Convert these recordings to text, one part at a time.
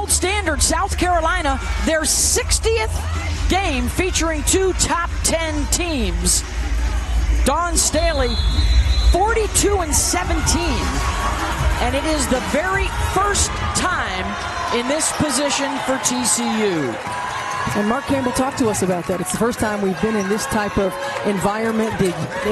gold standard, South Carolina, their 60th game featuring two top 10 teams. Dawn Staley, 42-17. And it is the very first time in this position for TCU. And Mark Campbell talked to us about that. It's the first time we've been in this type of environment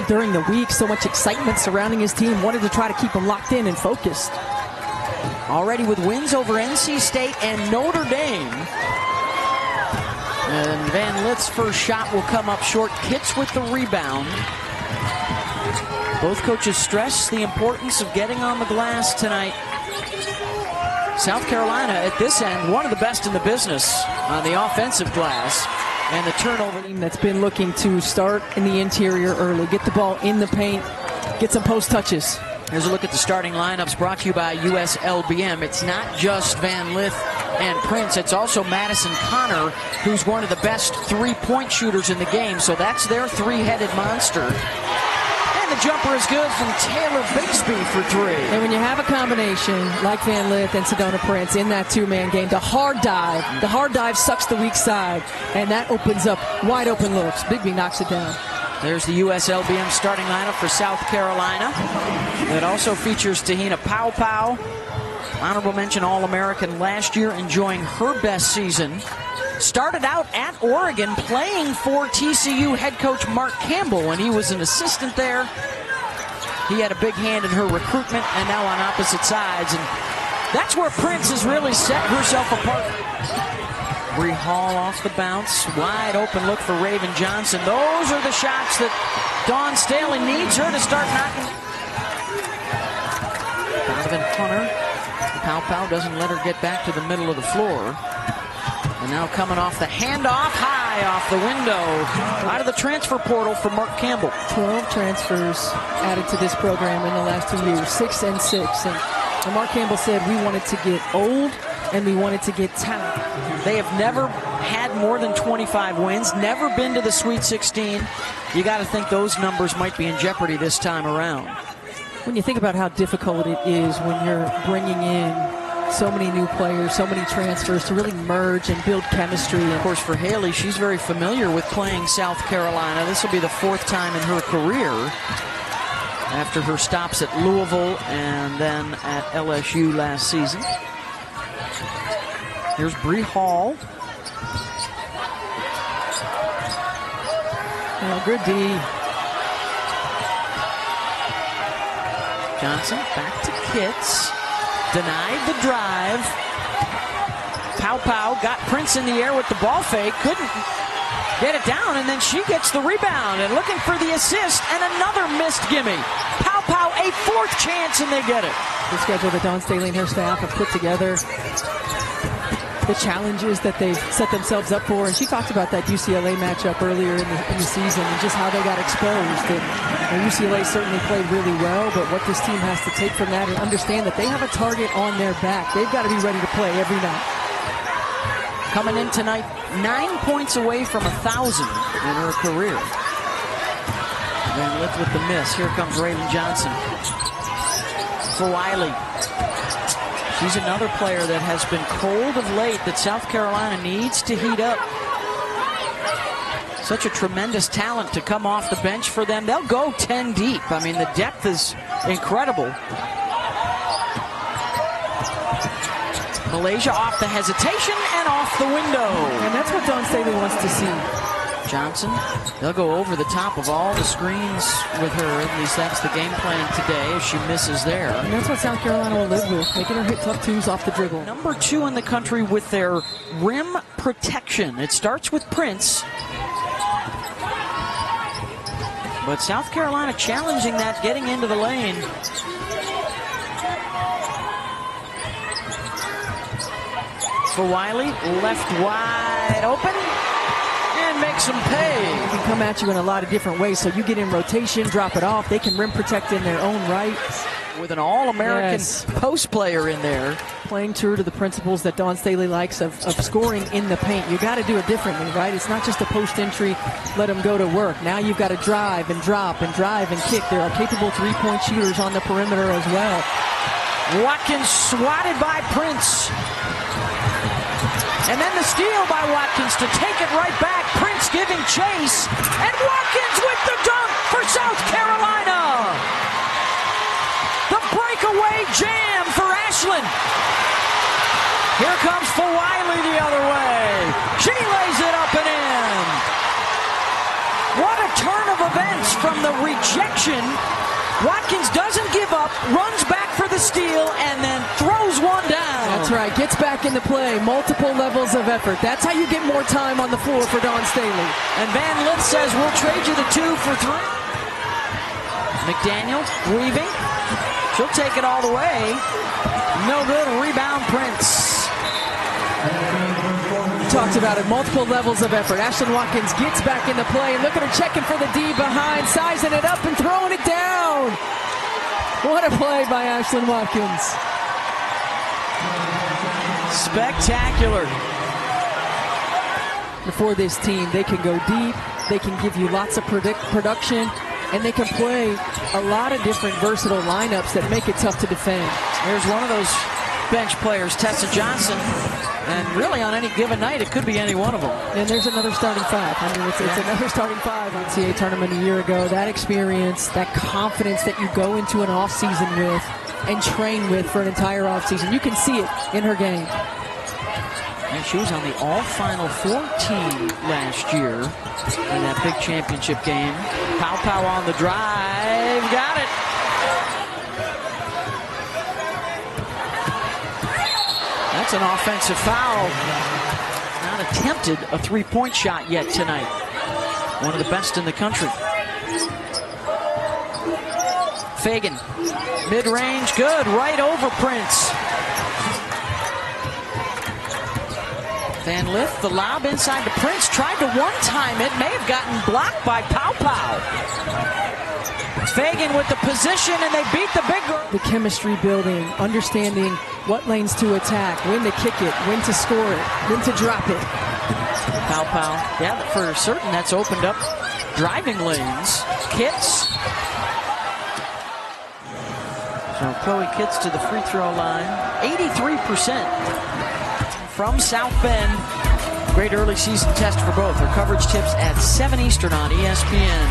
during the week. So much excitement surrounding his team. Wanted to try to keep them locked in and focused. Already with wins over NC State and Notre Dame. And Van Lith's first shot will come up short. Kitts with the rebound. Both coaches stress the importance of getting on the glass tonight. South Carolina at this end, one of the best in the business on the offensive glass. And the turnover team that's been looking to start in the interior early, get the ball in the paint, get some post touches. Here's a look at the starting lineups brought to you by USLBM. It's not just Van Lith and Prince, it's also Madison Conner, who's one of the best three-point shooters in the game. So that's their three-headed monster. The jumper is good from Taylor Bixby for three. And when you have a combination like Van Lith and Sedona Prince in that two-man game, the hard dive sucks the weak side, and that opens up wide open looks. Bigby knocks it down. There's the USLBM starting lineup for South Carolina. It also features Te-Hina Paopao, honorable mention All-American last year, enjoying her best season. Started out at Oregon playing for TCU head coach Mark Campbell when he was an assistant there. He had a big hand in her recruitment, and now on opposite sides. And that's where Prince has really set herself apart. Bree Hall off the bounce. Wide open look for Raven Johnson. Those are the shots that Dawn Staley needs her to start knocking. Donovan Hunter. Paopao doesn't let her get back to the middle of the floor. And now coming off the handoff, high off the window, out of the transfer portal for Mark Campbell. 12 transfers added to this program in the last 2 years, 6 and 6. And Mark Campbell said we wanted to get old and we wanted to get talent. They have never had more than 25 wins, never been to the Sweet 16. You got to think those numbers might be in jeopardy this time around. When you think about how difficult it is when you're bringing in so many new players, so many transfers to really merge and build chemistry. And of course, for Hailey, she's very familiar with playing South Carolina. This will be the fourth time in her career after her stops at Louisville and then at LSU last season. Here's Bree Hall. Oh, good D. Johnson back to Kitts. Denied the drive. Paopao got Prince in the air with the ball fake. Couldn't get it down, and then she gets the rebound and looking for the assist, and another missed gimme. Paopao, a fourth chance, and they get it. The schedule that Dawn Staley and her staff have put together, the challenges that they've set themselves up for, and she talked about that UCLA matchup earlier in the season and just how they got exposed. And UCLA certainly played really well, but what this team has to take from that and understand that they have a target on their back. They've got to be ready to play every night. Coming in tonight, 9 points away from 1,000 in her career. Van Lith with the miss. Here comes Raven Johnson. Fulwiley. She's another player that has been cold of late that South Carolina needs to heat up. Such a tremendous talent to come off the bench for them. They'll go 10 deep. I mean, the depth is incredible. MiLaysia off the hesitation and off the window. And that's what Dawn Staley wants to see. Johnson, they'll go over the top of all the screens with her. At least that's the game plan today if she misses there. And that's what South Carolina will live with, making her hit tough twos off the dribble. Number 2 in the country with their rim protection. It starts with Prince. But South Carolina challenging that, getting into the lane. Fulwiley, left wide open. Makes them pay. They can come at you in a lot of different ways, so you get in rotation, drop it off. They can rim protect in their own right. With an All-American post player in there. Playing true to the principles that Dawn Staley likes of scoring in the paint. You got to do it differently, right? It's not just a post entry, let them go to work. Now you've got to drive and drop and drive and kick. There are capable three-point shooters on the perimeter as well. Watkins swatted by Prince. And then the steal by Watkins to take it right back. Prince giving chase. And Watkins with the dunk for South Carolina. The breakaway jam for Ashlyn. Here comes Fulwiley the other way. She lays it up and in. What a turn of events from the rejection. Watkins doesn't give up, runs back for the steal, and then throws one down. That's right, gets back into play, multiple levels of effort. That's how you get more time on the floor for Dawn Staley. And Van Lith says, we'll trade you the 2 for 3. McDaniel weaving. She'll take it all the way. No good, rebound Prince. Talked about it, multiple levels of effort. Ashlyn Watkins gets back into play, and look at her checking for the D behind, sizing it up and throwing it down. What a play by Ashlyn Watkins. Spectacular. For this team, they can go deep, they can give you lots of production, and they can play a lot of different versatile lineups that make it tough to defend. There's one of those bench players, Tessa Johnson. And really, on any given night, it could be any one of them. And there's another starting 5. I mean, it's another starting 5 on CA tournament a year ago. That experience, that confidence that you go into an offseason with and train with for an entire offseason. You can see it in her game. And she was on the all-Final Four team last year in that big championship game. Paopao on the drive. Got it. That's an offensive foul. Not attempted a three-point shot yet tonight. One of the best in the country. Fagan, mid-range, good, right over Prince. Van Lith, the lob inside to Prince, tried to one-time it, may have gotten blocked by Paopao. Fagan with the position, and they beat the big girl. The chemistry building, understanding what lanes to attack, when to kick it, when to score it, when to drop it. Paopao, yeah, for certain that's opened up driving lanes. Kitts. So Chloe Kitts to the free throw line. 83% from South Bend. Great early season test for both. Her coverage tips at 7 Eastern on ESPN.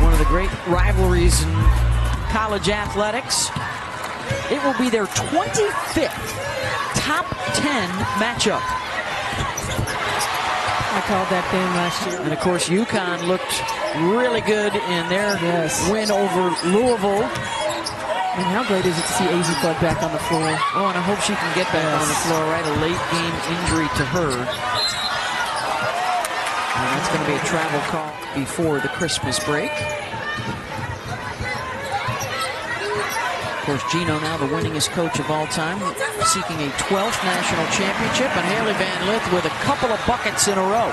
One of the great rivalries in college athletics. It will be their 25th top 10 matchup. I called that game last year. And of course, UConn looked really good in their win over Louisville. And how great is it to see AZ Flood back on the floor? Oh, and I hope she can get back on the floor, right? A late game injury to her. And that's going to be a travel call before the Christmas break. Of course, Gino now the winningest coach of all time, seeking a 12th national championship, and Hailey Van Lith with a couple of buckets in a row.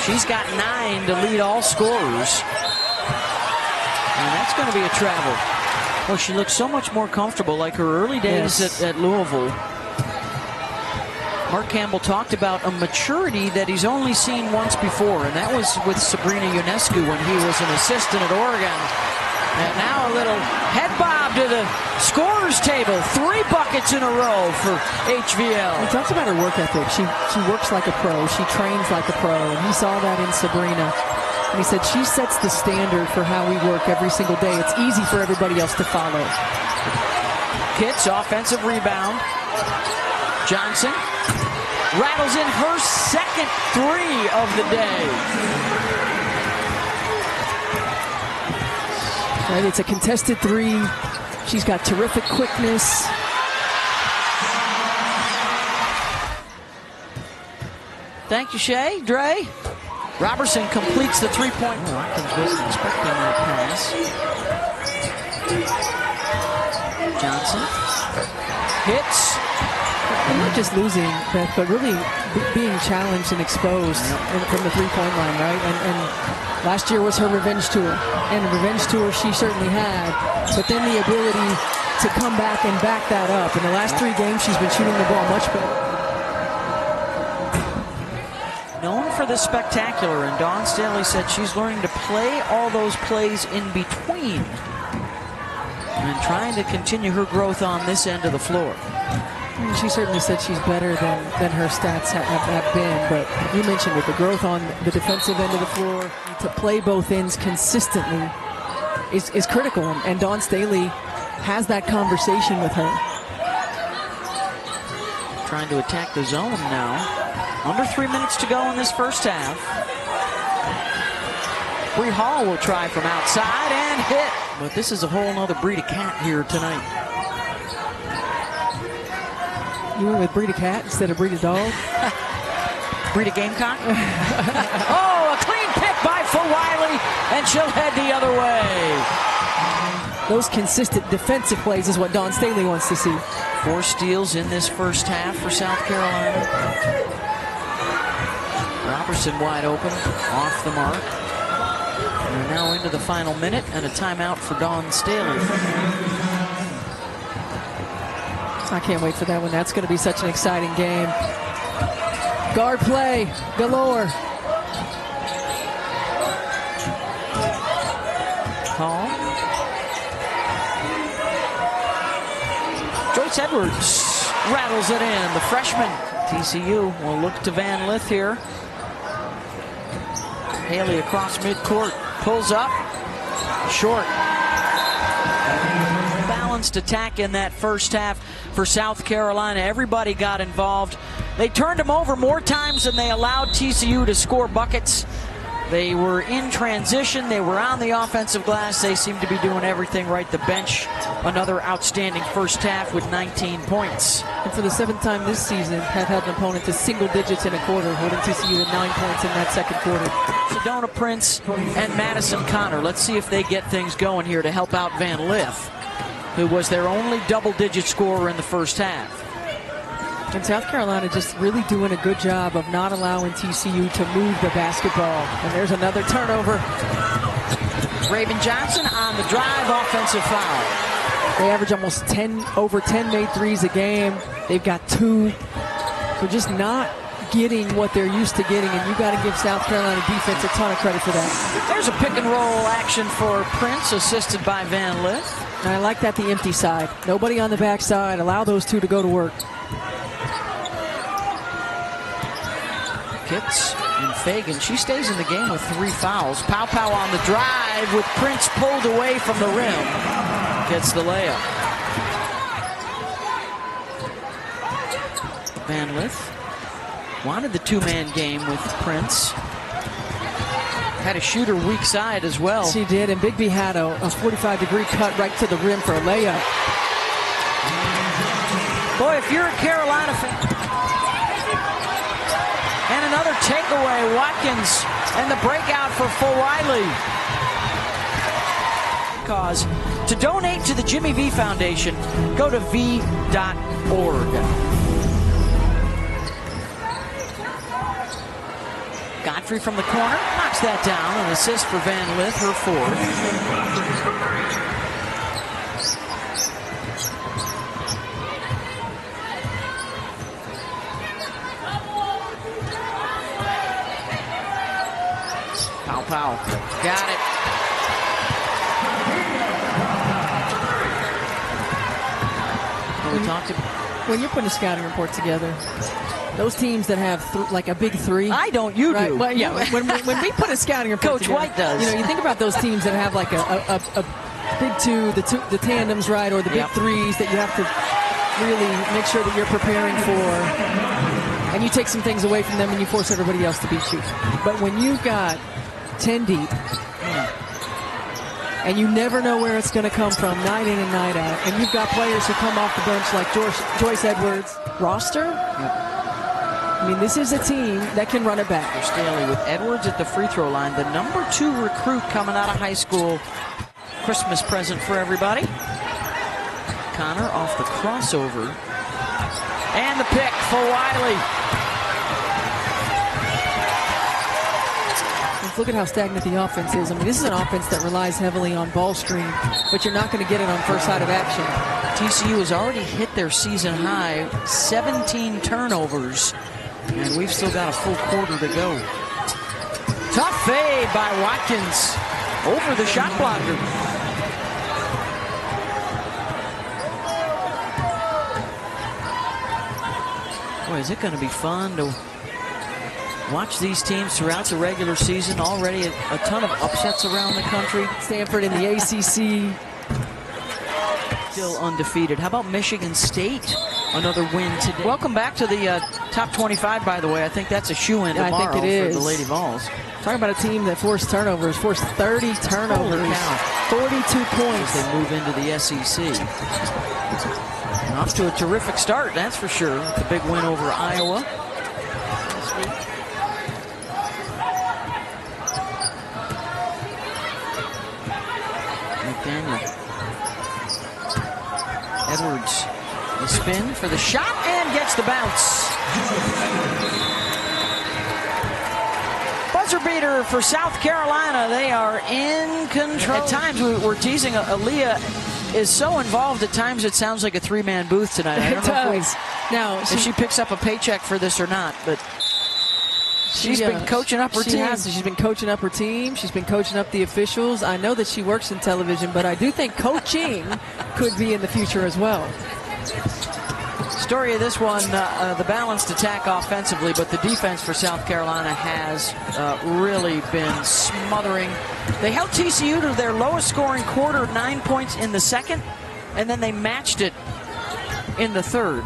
She's got 9 to lead all scorers. And that's going to be a travel. Well, she looks so much more comfortable, like her early days at Louisville. Mark Campbell talked about a maturity that he's only seen once before, and that was with Sabrina Ionescu when he was an assistant at Oregon. And now a little head bob to the scorer's table. 3 buckets in a row for HVL. He talks about her work ethic. She works like a pro. She trains like a pro, and he saw that in Sabrina. And he said she sets the standard for how we work every single day. It's easy for everybody else to follow. Kitts, offensive rebound. Johnson rattles in her second 3 of the day. Right, it's a contested 3. She's got terrific quickness. Thank you, Shay. Dre. Robertson completes the 3-point. Watkins wasn't expecting that pass. Johnson hits. And not just losing, Beth, but really being challenged and exposed from the 3-point line, right? And last year was her revenge tour. And the revenge tour she certainly had. But then the ability to come back and back that up. In the last 3 games, she's been shooting the ball much better. Known for the spectacular, and Dawn Staley said she's learning to play all those plays in between and trying to continue her growth on this end of the floor. She certainly said she's better than her stats have been, but you mentioned it, the growth on the defensive end of the floor, to play both ends consistently is critical, and Dawn Staley has that conversation with her. Trying to attack the zone now. Under 3 minutes to go in this first half. Bree Hall will try from outside and hit, but this is a whole other breed of cat here tonight. You went with breed of cat instead of breed of dog? Breed of Gamecock? Oh, a clean pick by Fulwiley, and she'll head the other way. Those consistent defensive plays is what Dawn Staley wants to see. 4 steals in this first half for South Carolina. Robertson wide open, off the mark. We're now into the final minute and a timeout for Dawn Staley. I can't wait for that one. That's going to be such an exciting game. Guard play galore. Hall. Joyce Edwards rattles it in. The freshman. TCU will look to Van Lith here. Hailey across midcourt. Pulls up. Short. Balanced attack in that first half for South Carolina. Everybody got involved. They turned them over more times than they allowed TCU to score buckets. They were in transition. They were on the offensive glass. They seemed to be doing everything right. The bench, another outstanding first half with 19 points. And for the 7th time this season, have held an opponent to single digits in a quarter, holding TCU to 9 points in that second quarter. Sedona Prince and Madison Conner. Let's see if they get things going here to help out Van Lith, who was their only double-digit scorer in the first half. And South Carolina just really doing a good job of not allowing TCU to move the basketball. And there's another turnover. Raven Johnson on the drive, offensive foul. They average almost over 10 made threes a game. They've got 2. They're just not getting what they're used to getting, and you got to give South Carolina defense a ton of credit for that. There's a pick and roll action for Prince, assisted by Van Lith. And I like that, the empty side. Nobody on the backside. Allow those 2 to go to work. Pitts and Fagan. She stays in the game with 3 fouls. Paopao on the drive with Prince pulled away from the rim. Gets the layup. Van Lith wanted the 2-man game with Prince. Had a shooter weak side as well. She did, and Bigby had a 45-degree cut right to the rim for a layup. Boy, if you're a Carolina fan. And another takeaway, Watkins, and the breakout for Fulwiley. Cause to donate to the Jimmy V Foundation, go to v.org. Godfrey from the corner, knocks that down. An assist for Van Lith, her 4th. Paopao, got it. We talked about. When you're putting a scouting report together, those teams that have like a big 3. I don't, you right? do. Well, yeah, when we put a scouting report Coach together, White does. You know, you think about those teams that have like a big 2, the tandems, right, or the big 3s that you have to really make sure that you're preparing for. And you take some things away from them and you force everybody else to beat you. But when you've got 10 deep, and you never know where it's going to come from night in and night out, and you've got players who come off the bench like Joyce Edwards. Roster? I mean, this is a team that can run it back. Staley with Edwards at the free throw line, the number 2 recruit coming out of high school. Christmas present for everybody. Conner off the crossover. And the pick for Wiley. Look at how stagnant the offense is. I mean, this is an offense that relies heavily on ball screen, but you're not going to get it on first side of action. TCU has already hit their season high, 17 turnovers, and we've still got a full quarter to go. Tough fade by Watkins over the shot blocker. Boy, is it going to be fun to watch these teams throughout the regular season. Already a ton of upsets around the country. Stanford in the ACC. Still undefeated. How about Michigan State? Another win today. Welcome back to the top 25, by the way. I think that's a shoe-in tomorrow I think it is. for the Lady Vols. Talking about a team that forced turnovers, forced 30 turnovers, 42 points. As they move into the SEC. Off to a terrific start, that's for sure. It's a big win over Iowa this week. McDaniel. Edwards, the spin for the shot and gets the bounce. Buzzer beater for South Carolina. They are in control. At times we're teasing Aaliyah is so involved at times it sounds like a three-man booth tonight. I don't know if she picks up a paycheck for this or not, but she's been coaching up her team. She's been coaching up her team. She's been coaching up the officials. I know that she works in television, but I do think coaching could be in the future as well. Story of this one, the balanced attack offensively, but the defense for South Carolina has really been smothering. They held TCU to their lowest scoring quarter, 9 points in the second, and then they matched it in the third.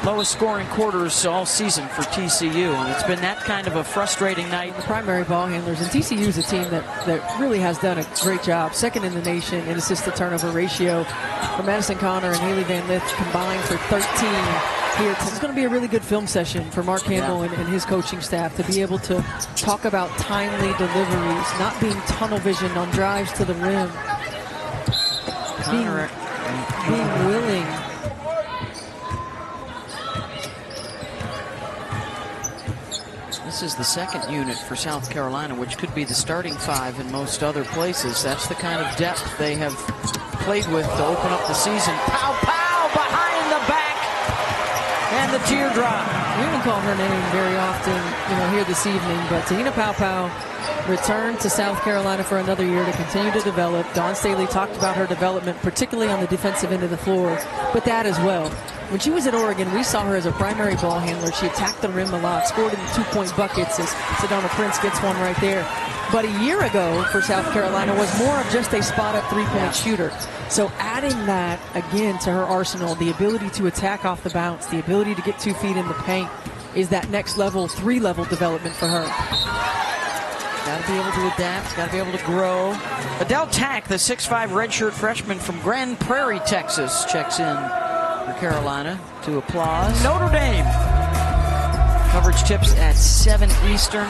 Lowest scoring quarters all season for TCU, and it's been that kind of a frustrating night. The primary ball handlers, and TCU is a team that really has done a great job, second in the nation in assist-to-turnover ratio. For Madison Conner and Hailey Van Lith combined for 13 here. It's going to be a really good film session for Mark Campbell and his coaching staff to be able to talk about timely deliveries, not being tunnel vision on drives to the rim, being willing. This is the second unit for South Carolina, which could be the starting five in most other places. That's the kind of depth they have played with to open up the season. Paopao behind the back, and the teardrop. We haven't called her name very often, here this evening, but Te-Hina Paopao returned to South Carolina for another year to continue to develop. Dawn Staley talked about her development, particularly on the defensive end of the floor, but that as well. When she was at Oregon, we saw her as a primary ball handler. She attacked the rim a lot, scored in the 2-point buckets, as Sedona Prince gets one right there. But a year ago for South Carolina was more of just a spot-up three-point shooter. So adding that, again, to her arsenal, the ability to attack off the bounce, the ability to get 2 feet in the paint, is that next level, 3-level development for her. Got to be able to adapt, got to be able to grow. Adele Tack, the 6'5" redshirt freshman from Grand Prairie, Texas, checks in for Carolina to applause. Notre Dame. Coverage tips at 7 Eastern.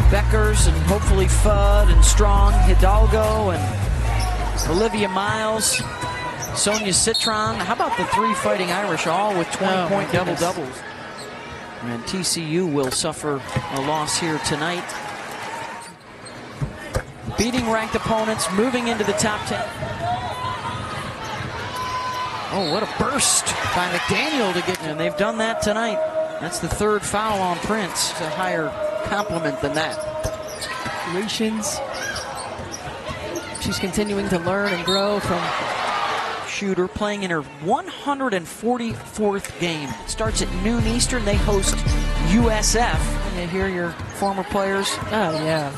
Beckers and hopefully Fudd and Strong, Hidalgo and Olivia Miles, Sonia Citron. How about the 3 Fighting Irish, all with 20-point double-doubles? And TCU will suffer a loss here tonight. Beating ranked opponents, moving into the top 10. Oh, what a burst by McDaniel to get, and they've done that tonight. That's the 3rd foul on Prince. It's a higher compliment than that. Congratulations. She's continuing to learn and grow from shooter, playing in her 144th game. It starts at noon Eastern. They host USF. And you hear your former players. Oh, yeah.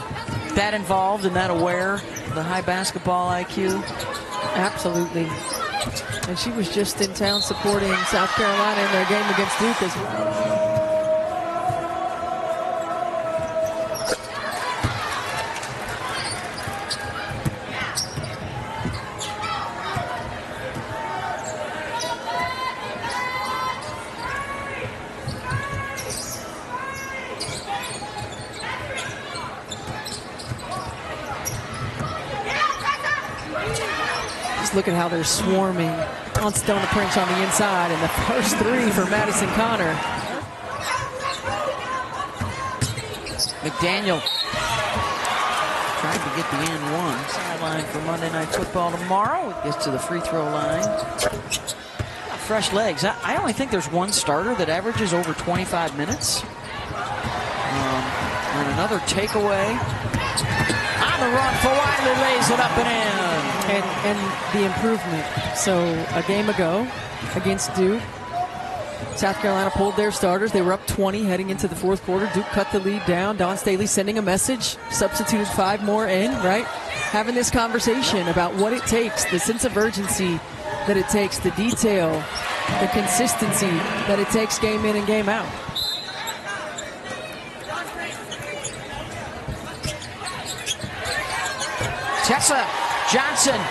That involved and that aware, the high basketball IQ. Absolutely. And she was just in town supporting South Carolina in their game against Duke as well. Look at how they're swarming on Sedona Prince on the inside, and the first 3 for Madison Conner. McDaniel trying to get the N1 sideline for Monday Night Football tomorrow. Gets to the free throw line. Fresh legs. I only think there's one starter that averages over 25 minutes. And another takeaway. On the run, Fulwiley lays it up and in. And the improvement. So a game ago against Duke, South Carolina pulled their starters. They were up 20 heading into the fourth quarter. Duke cut the lead down. Dawn Staley sending a message, substituted 5 more in, right? Having this conversation about what it takes, the sense of urgency that it takes, the detail, the consistency that it takes game in and game out. Tessa Johnson.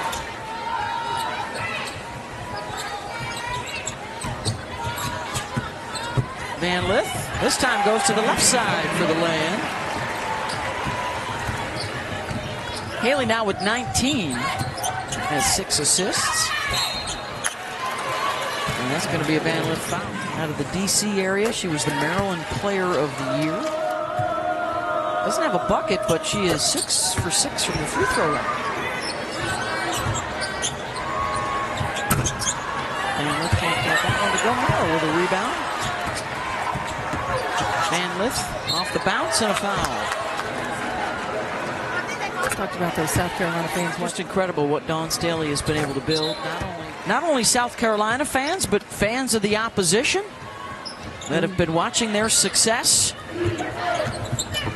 Van Lith this time goes to the left side for the lay-in. Hailey now with 19, has 6 assists. And that's going to be a Van Lith foul. Out of the D.C. area, she was the Maryland Player of the Year. Doesn't have a bucket, but she is 6 for 6 from the free throw line. Van Lith can't get that one to go. Miller with a rebound. Van Lith off the bounce and a foul. Talked about those South Carolina fans. Just incredible what Dawn Staley has been able to build. Not only South Carolina fans, but fans of the opposition that have been watching their success.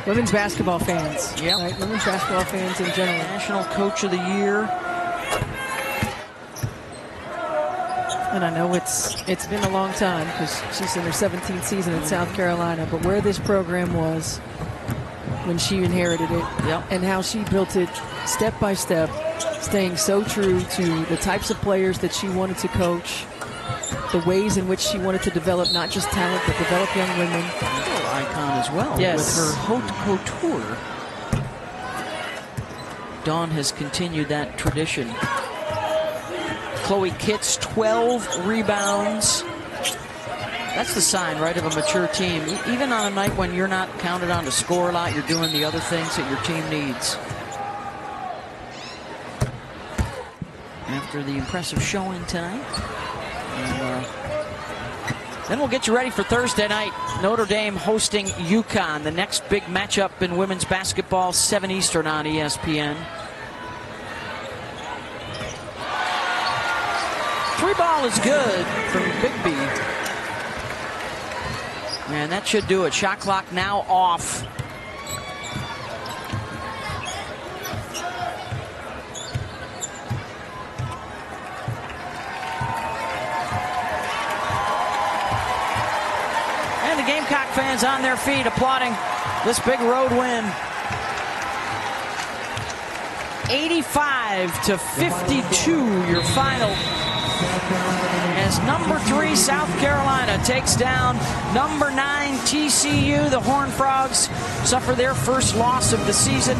Women's basketball fans. Yeah. Right? Women's basketball fans in general. National Coach of the Year. And I know it's been a long time because she's in her 17th season at South Carolina, but where this program was when she inherited it, and how she built it step by step, staying so true to the types of players that she wanted to coach, the ways in which she wanted to develop not just talent but develop young women. Icon as well. Yes. With her haute couture. Dawn has continued that tradition. Chloe Kitts, 12 rebounds. That's the sign, right, of a mature team. Even on a night when you're not counted on to score a lot, you're doing the other things that your team needs. After the impressive showing tonight. And, then we'll get you ready for Thursday night. Notre Dame hosting UConn, the next big matchup in women's basketball, 7 Eastern on ESPN. 3 ball is good from Bigby. And that should do it. Shot clock now off. And the Gamecock fans on their feet applauding this big road win. 85-52, your final. As number 3 South Carolina takes down number 9 TCU. The Horned Frogs suffer their first loss of the season.